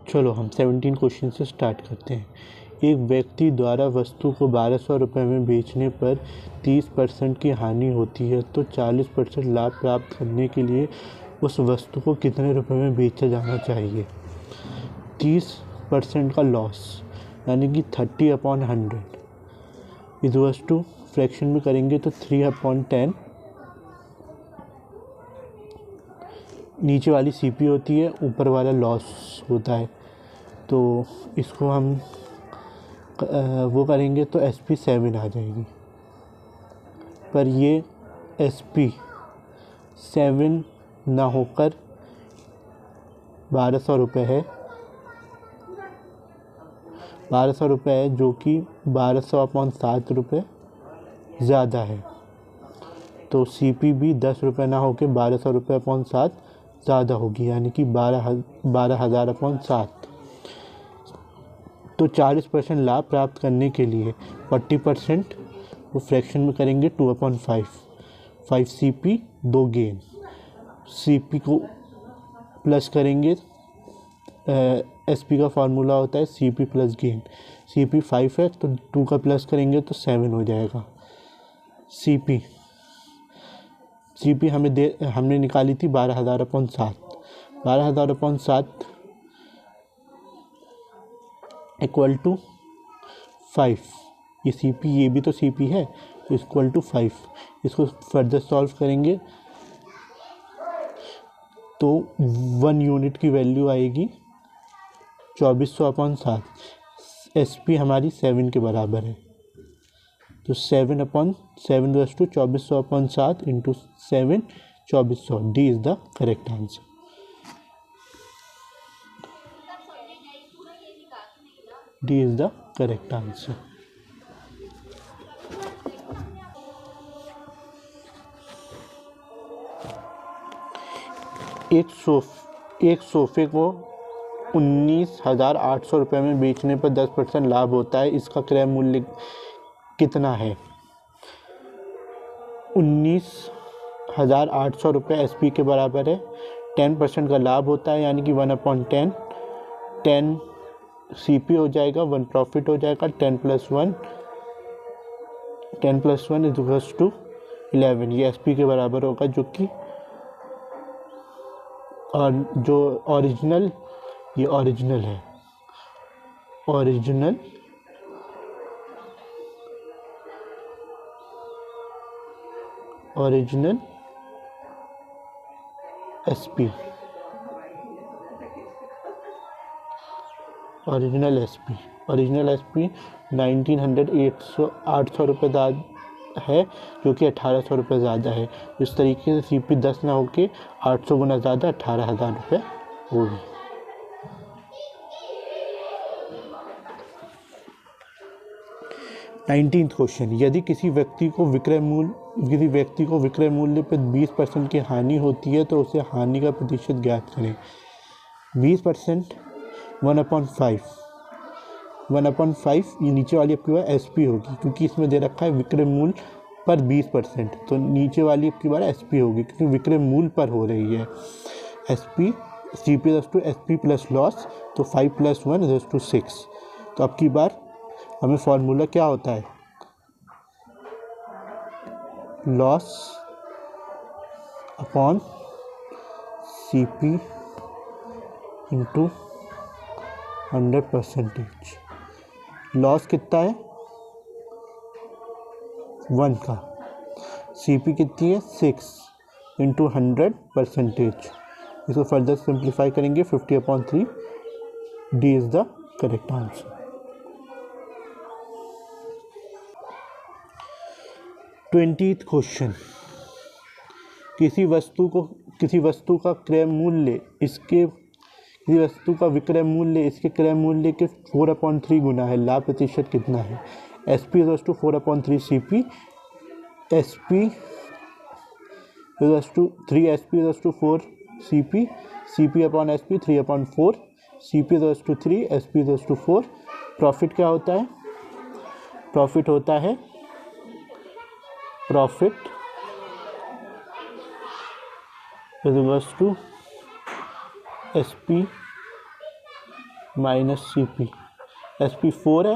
चलो हम 17 क्वेश्चन से स्टार्ट करते हैं। एक व्यक्ति द्वारा वस्तु को 1200 रुपये में बेचने पर 30% की हानि होती है तो 40% लाभ प्राप्त करने के लिए उस वस्तु को कितने रुपए में बेचा जाना चाहिए। 30% का लॉस यानी कि 30/100 इज वस टू फ्रैक्शन में करेंगे तो 3/10। नीचे वाली सीपी होती है, ऊपर वाला लॉस होता है, तो इसको हम वो करेंगे तो SP 7 आ जाएगी। पर ये SP 7 ना होकर 1200 रुपये है, 1200 रुपये है, जो कि 1200/7 रुपये ज़्यादा है। तो CP भी 10 रुपये ना होकर 1200 रुपये/7 ज़्यादा होगी, यानी कि 12,000/7। तो 40% लाभ प्राप्त करने के लिए 40% वो फ्रैक्शन में करेंगे 2/5। 5 CP 2 गेन, CP को प्लस करेंगे, SP का फार्मूला होता है CP प्लस गेन। CP 5 है तो 2 का प्लस करेंगे तो 7 हो जाएगा। CP हमने निकाली थी 12,000/7। 12,000/7 इक्वल टू 5। ये CP, ये भी तो CP है, तो इक्वल टू 5। इसको फर्दर सॉल्व करेंगे तो 1 यूनिट की वैल्यू आएगी 2400/7। SP हमारी 7 के बराबर है, तो 7/7 was to 2400/7 into 7 2400। D is the correct answer. D is the correct answer। एक सोफे को 19,800 रुपये में बेचने पर 10% लाभ होता है, इसका क्रय मूल्य कितना है। 19,800 रुपये SP के बराबर है, 10% का लाभ होता है यानी कि 1/10। 10 CP हो जाएगा, 1 प्रॉफिट हो जाएगा, 10 + 1 इज इक्वल्स टू 11। ये SP के बराबर होगा, जो कि और जो ओरिजिनल, ये ओरिजिनल है, ओरिजिनल SP, ओरिजिनल SP 800 रुपये है, जो कि 1800 रुपये ज़्यादा है। इस तरीके से CP 10 ना होके 800 गुना ज़्यादा 18,000 रुपये होगी। नाइनटीन्थ क्वेश्चन, यदि किसी व्यक्ति को विक्रय मूल्य पर 20% की हानि होती है तो उसे हानि का प्रतिशत ज्ञात करें। 20% 1/5 ये नीचे वाली आपकी बार SP होगी, क्योंकि इसमें दे रखा है विक्रय मूल्य पर 20%, तो नीचे वाली आपकी बार SP होगी क्योंकि विक्रय मूल्य पर हो रही है। CP SP प्लस लॉस, तो 5 + 1 = 6। तो आपकी बार हमें फॉर्मूला क्या होता है, loss upon CP into 100%। Loss कितना है 1 का, CP कितनी है 6 इंटू 100%। इसको फर्दर सिंप्लीफाई करेंगे 50/3। D is the correct answer. 20th question, किसी वस्तु का क्रय मूल्य किसी वस्तु का विक्रय मूल्य इसके क्रय मूल्य के 4/3 गुना है, लाभ प्रतिशत कितना है। SP 4/3 CP, SP 3SP 4 CP, CP/SP 3/4, CP 3, SP 4। Profit क्या होता है, प्रॉफिट होता है profit SP minus C P, S P 4 है,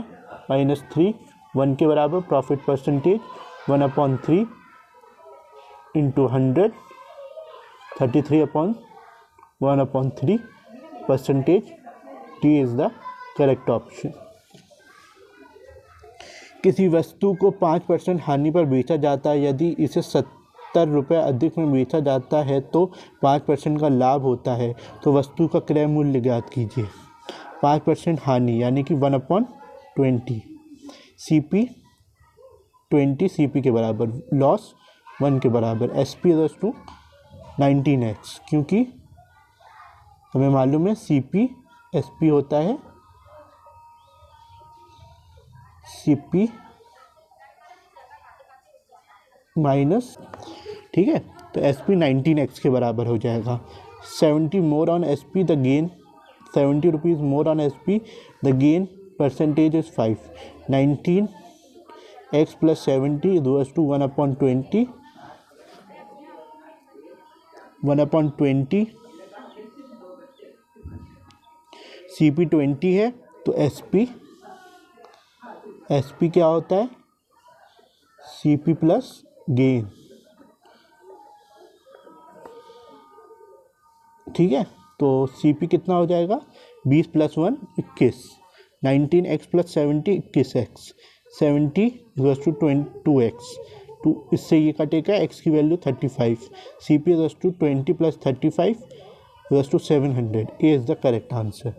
माइनस 3, 1 के बराबर, profit percentage 1/3 into 100, 33/1/3 percentage. D is the correct option. किसी वस्तु को 5% हानि पर बेचा जाता है, यदि इसे 70 रुपये अधिक में बेचा जाता है तो 5% का लाभ होता है, तो वस्तु का क्रय मूल्य ज्ञात कीजिए। 5% हानि यानी कि 1/20, सी पी 20 सी पी के बराबर, लॉस 1 के बराबर, S P is to 19x, क्योंकि हमें मालूम है सी पी एस पी होता है, सी पी माइनस, ठीक है, तो एस पी 19x के बराबर हो जाएगा। 70 more on S P the gain, 70 rupees more on S P the gain percentage is 5, 19x plus 70 is to 1/20, 1/20 C P 20 है, तो एस पी क्या होता है, सी पी प्लस गेन, ठीक है, तो सी पी कितना हो जाएगा, 20 + 1 21, 19x plus 70 21x, 70 is to 2x, to इससे ये कटेगा, x की value 35, C P is to 20 + 35 is to 700। A is the correct answer.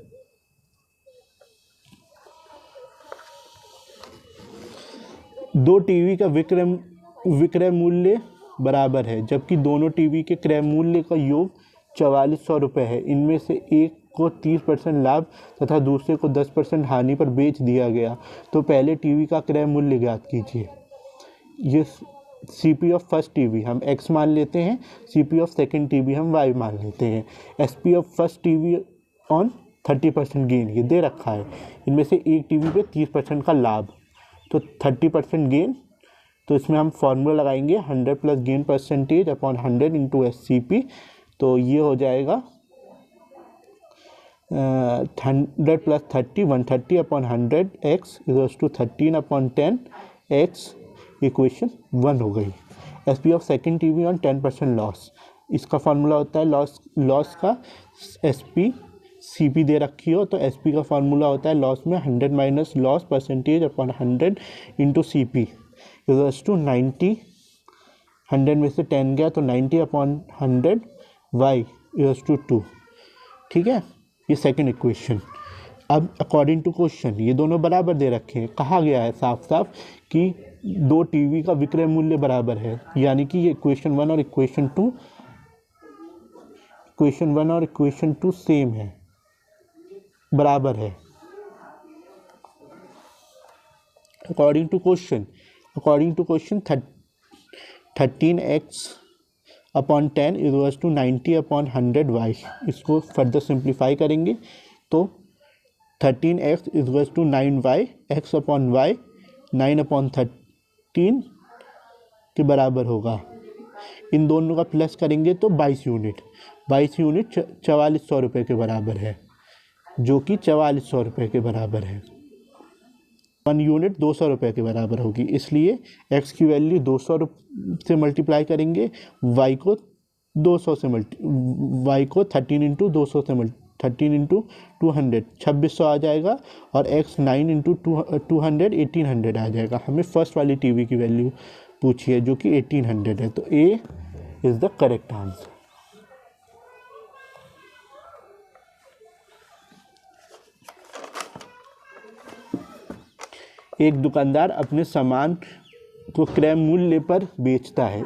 दो टीवी का विक्रय मूल्य बराबर है, जबकि दोनों टीवी के क्रय मूल्य का योग 4400 रुपये है। इनमें से एक को 30% लाभ तथा दूसरे को 10% हानि पर बेच दिया गया, तो पहले टीवी का क्रय मूल्य ज्ञात कीजिए। ये C P of first TV हम x मान लेते हैं, C P of second TV हम y मान लेते हैं। S P of first TV on 30% gain ये दे रखा है। इनमें से एक टीवी पे 30% का लाभ, तो 30% गेन, तो इसमें हम फॉर्मूला लगाएंगे 100 plus gain percentage upon 100 into S C P, तो ये हो जाएगा 100 plus 30 130 upon 100 X is to 13/10 X, equation 1 हो गई। S P of second TV on 10% loss, इसका फॉर्मूला होता है लॉस का एस पी सी पी दे रखी हो तो एस पी का फॉर्मूला होता है लॉस में 100 minus loss percentage upon 100 into C P is to 90, 100 में से 10 गया तो 90/100 y इज टू 2, ठीक है, ये सेकंड इक्वेशन। अब अकॉर्डिंग टू क्वेश्चन ये दोनों बराबर दे रखे हैं, कहा गया है साफ साफ कि दो टीवी का विक्रय मूल्य बराबर है, यानी कि ये इक्वेशन 1 और इक्वेशन 2 सेम है, बराबर है। According to question 13x/10 is to 90/100 y, इसको फर्दर सिंप्लीफाई करेंगे तो 13x is to 9y, x/y 9/13 के बराबर होगा। इन दोनों का प्लस करेंगे तो 22 यूनिट 4400 रुपये के बराबर है, जो कि 4400 रुपये के बराबर है। 1 यूनिट 200 रुपये के बराबर होगी, इसलिए x की वैल्यू 200 से मल्टीप्लाई करेंगे, y को 200 से y को 13 इंटू 200 से 13 इंटू 200 2600 आ जाएगा, और x 9 इंटू 200 1800 आ जाएगा। हमें फर्स्ट वाली टीवी की वैल्यू पूछी है जो कि 1800 है, तो A is the correct answer. एक दुकानदार अपने सामान को क्रय मूल्य पर बेचता है,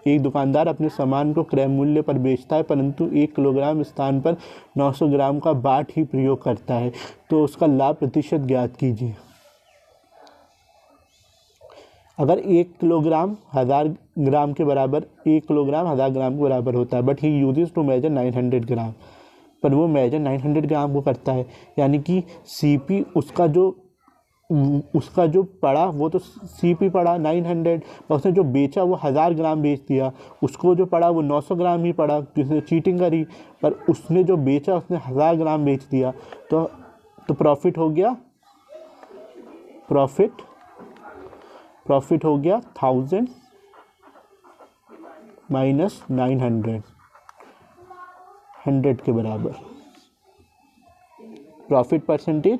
एक दुकानदार अपने सामान को क्रय मूल्य पर बेचता है, परंतु 1 किलोग्राम स्थान पर 900 ग्राम का बाट ही प्रयोग करता है, तो उसका लाभ प्रतिशत ज्ञात कीजिए। अगर 1 किलोग्राम 1000 ग्राम के बराबर, 1 किलोग्राम 1000 ग्राम के बराबर होता है, but he uses to measure 900 gram, पर वो मेजर 900 ग्राम को करता है, यानी कि सी पी उसका जो पड़ा वो तो सी पी पड़ा 900, उसने जो बेचा वो 1000 ग्राम बेच दिया, उसको जो पड़ा वो 900 ग्राम ही पड़ा, किसने चीटिंग करी, पर उसने जो बेचा उसने 1000 ग्राम बेच दिया, तो तो प्रॉफिट हो गया, प्रॉफिट हो गया 1000 माइनस 900, 100 के बराबर। Profit percentage,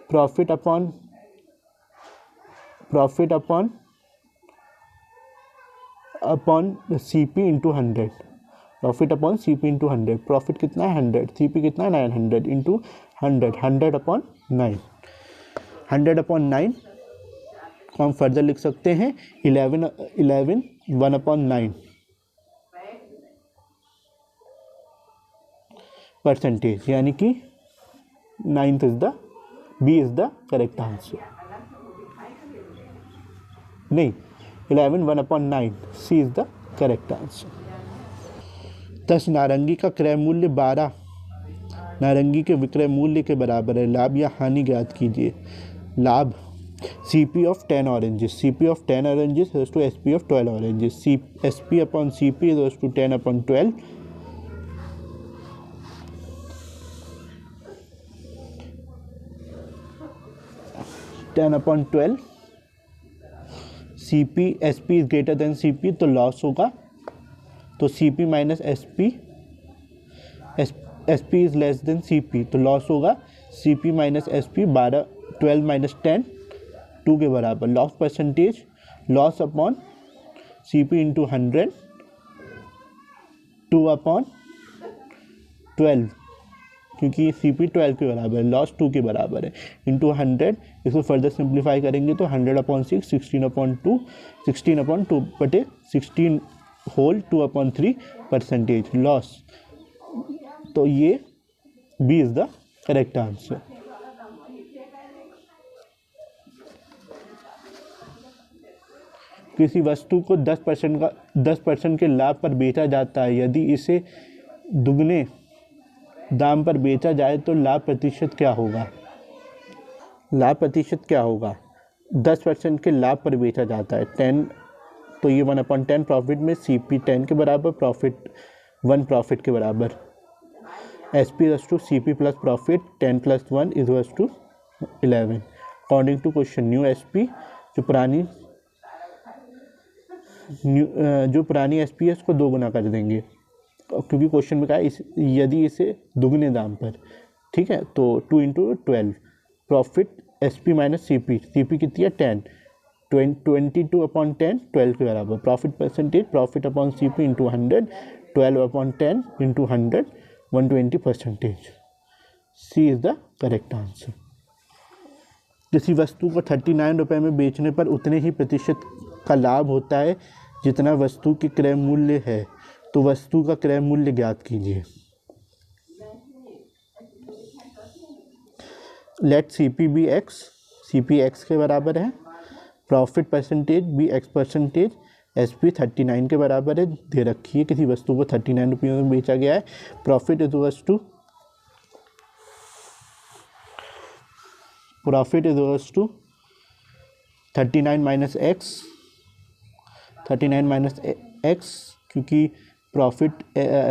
profit upon CP into 100, profit upon CP into 100। Profit कितना है 100, CP कितना है 900 इंटू 100, 100 अपॉन 9, 100 अपॉन 9 को हम फर्दर लिख सकते हैं 11 1 अपॉन 9 परसेंटेज, यानी कि 9th is the B is the correct answer. नहीं, 11 1 upon 9 C is the correct answer. 10 नारंगी का क्रय मूल्य 12 नारंगी के विक्रय मूल्य के बराबर है। लाभ या हानि ज्ञात कीजिए। लाभ CP of 10 oranges, CP of 10 oranges is to SP of 12 oranges, SP upon CP is to 10 upon 12, CP SP is greater than CP, तो लॉस होगा, तो CP minus SP is less than CP, तो loss होगा CP minus SP 12 minus 10 2 के बराबर। Loss percentage, loss upon CP into 100 2 upon 12, क्योंकि CP 12 के बराबर है, लॉस 2 के बराबर है, इंटू 100। इसको फर्दर सिंप्लीफाई करेंगे तो 100 अपॉन 6 16 अपॉन 2 बटे 16 होल 2 अपॉन 3 परसेंटेज लॉस। तो ये B is the correct answer. किसी वस्तु को 10% के लाभ पर बेचा जाता है, यदि इसे दुगने दाम पर बेचा जाए तो लाभ प्रतिशत क्या होगा। लाभ प्रतिशत क्या होगा, 10% के लाभ पर बेचा जाता है 10, तो ये 1/10 प्रॉफिट में CP 10 के बराबर, प्रॉफिट 1 प्रॉफिट के बराबर। SP is to CP plus profit 10 plus 1 is to 11। According to question new SP, जो पुरानी SP है उसको 2 गुना कर देंगे, क्योंकि क्वेश्चन में कहा यदि इसे दुगने दाम पर, ठीक है, तो 2 into 12 profit SP minus CP कितनी है 10, 22 अपॉन 10 12 के बराबर। Profit percentage, profit upon CP into 100 12 upon 10 into 100 120%। C is the correct answer. किसी वस्तु को 39 रुपये में बेचने पर उतने ही प्रतिशत का लाभ होता है जितना वस्तु की क्रय मूल्य है, तो वस्तु का क्रय मूल्य ज्ञात कीजिए। Let CP be X, CP X के बराबर है, प्रॉफिट परसेंटेज भी X परसेंटेज, SP 39 के बराबर है, दे रखी है किसी वस्तु को 39 रुपये में बेचा गया है। Profit is to 39 minus X, क्योंकि प्रॉफिट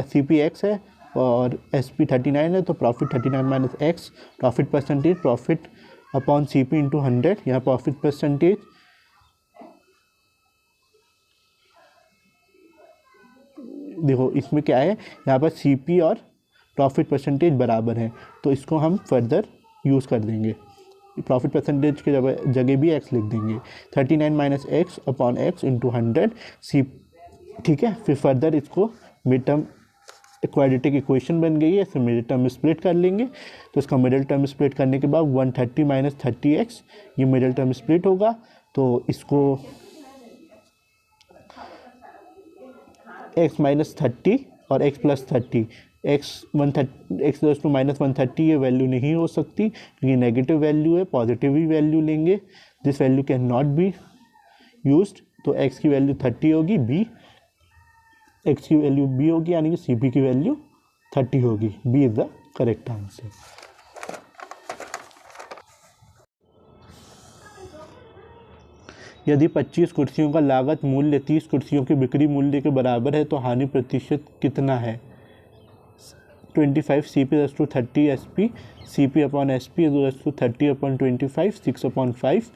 CP X है और SP 39 है, तो profit 39 minus X। Profit percentage, profit upon CP into 100, यहाँ प्रॉफिट परसेंटेज देखो इसमें क्या है, यहाँ पर CP और प्रॉफिट परसेंटेज बराबर हैं, तो इसको हम फर्दर यूज़ कर देंगे, प्रॉफिट परसेंटेज के जगह भी X लिख देंगे। 39 minus X upon X into 100 C, ठीक है। फिर फर्दर इसको मिड टर्म क्वाड्रेटिक इक्वेशन बन गई है, इसे मिडिल टर्म स्प्लिट कर लेंगे, तो इसका मिडिल टर्म स्प्लिट करने के बाद 130 माइनस 30X, ये मिडिल टर्म स्प्लिट होगा, तो इसको x माइनस 30 और x plus 30, x to minus 130 ये वैल्यू नहीं हो सकती क्योंकि नेगेटिव वैल्यू है, पॉजिटिव ही वैल्यू लेंगे, this value can not be used, तो x की वैल्यू 30 होगी, x की वैल्यू b होगी, यानी कि CP की वैल्यू 30 होगी। B is the correct answer. यदि 25 कुर्सियों का लागत मूल्य 30 कुर्सियों के बिक्री मूल्य के बराबर है तो हानि प्रतिशत कितना है। 25 CP is to 30 SP, CP upon SP is to 30 upon 25, 6 upon 5.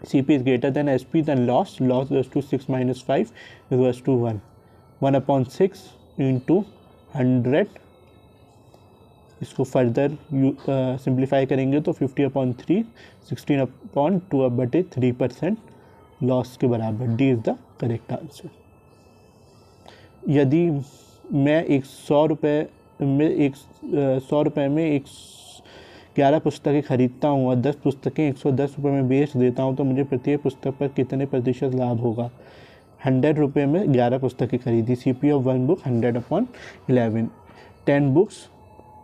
CP is greater than SP, then loss is to 6 minus 5 is to 1. 1 upon 6 into 100. इसको फर्दर सिंप्लीफाई करेंगे तो 50 अपॉन 3, 16 अपॉन 2/3% लॉस के बराबर। D is the correct answer. यदि मैं 100 रुपये में 11 पुस्तकें खरीदता हूँ और 10 पुस्तकें 110 रुपये में बेच देता हूँ तो मुझे प्रत्येक पुस्तक पर कितने प्रतिशत लाभ होगा। 100 रुपये में 11 पुस्तकें खरीदी, CP of 1 book 100 upon 11, 10 books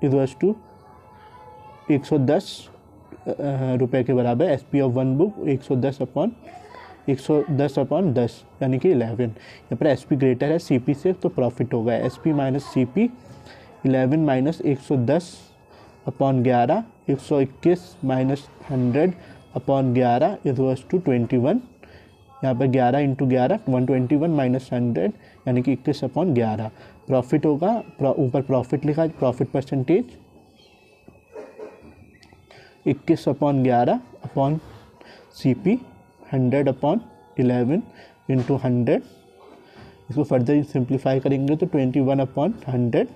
equals to 110 रुपये के बराबर। SP ऑफ 1 बुक 110 अपॉन 10 यानी कि 11। यहाँ पर SP ग्रेटर है CP से तो प्रॉफिट होगा SP minus CP, 11 minus 110 upon 11, 121 minus 100 upon 11 equals to 21। यहाँ पर 11 इंटू 11 121 माइनस 100 यानी कि 21 अपॉन 11 प्रॉफिट होगा। ऊपर प्रॉफिट लिखा है, profit percentage 21 upon 11 upon CP 100 upon 11 into 100। इसको फर्दर सिंप्लीफाई करेंगे तो 21 अपॉन 100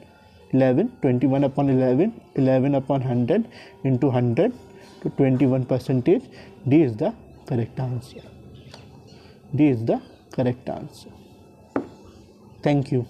11, 21 अपॉन 11, 11 अपॉन 100 इंटू 100 तो 21%। D is the correct answer. D is the correct answer. Thank you.